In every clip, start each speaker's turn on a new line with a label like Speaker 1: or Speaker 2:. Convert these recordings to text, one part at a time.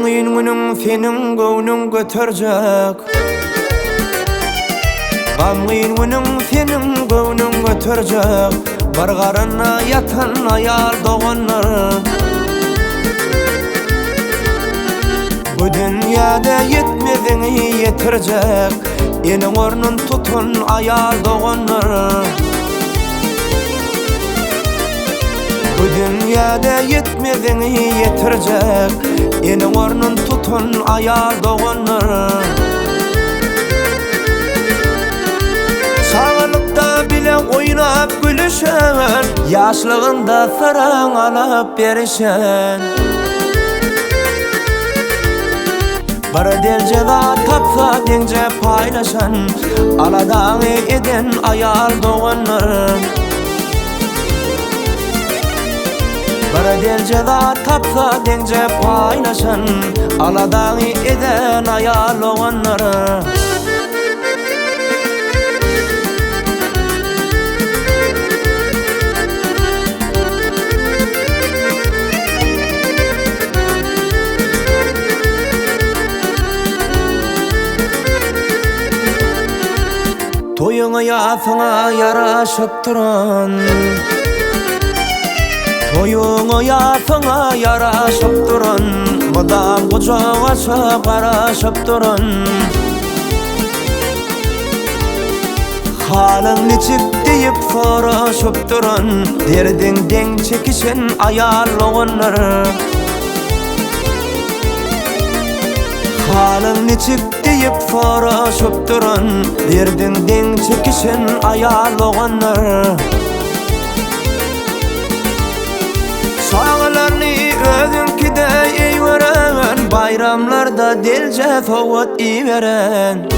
Speaker 1: Bamlıyın günün senin göwnün göterjek. Bamlıyın günün senin göwnün göterjek. Bargarına yatan ayal doğanlar. Bu dünyada yetmezini yetirjek. Enin ornun tutun ayal doğanlar. Bu dünyada yetmezini yetirjek. Enin ornun tutun ayal doğanlar. Sağlıkta bile oynap gülüşen, yaşlığında saran alıp berişen. Bir delceda tapsa denge paylaşan, aladan eden ayal doğanlar. Bir delceda tapsa denge paylaşan, aladan eden ayal doğanlar. Toyuna yasına yaraşıp duran, toyuna yasına yaraşıp duran, mıdam kucağa çıp karaşıp duran. Halın niçip deyip soruşup duran, derdin çekişen ayal oğanlar. Halın niçip deyip soruşup duran, derdin çekişen ayal oğanlar. Sağlarını özünkide eyveren, bayramlarda delce soğut iveren.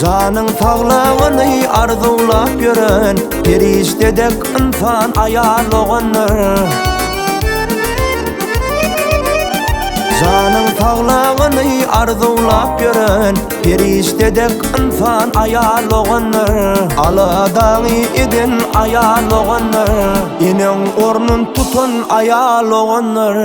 Speaker 1: Canın sağlığını arzulap gören, periştedek insan ayal oğanlar. Canın sağlığını arzulap gören, periştedek insan ayal oğanlar. Aladan eden ayal oğanlar, enin ornun tutun ayal oğanlar.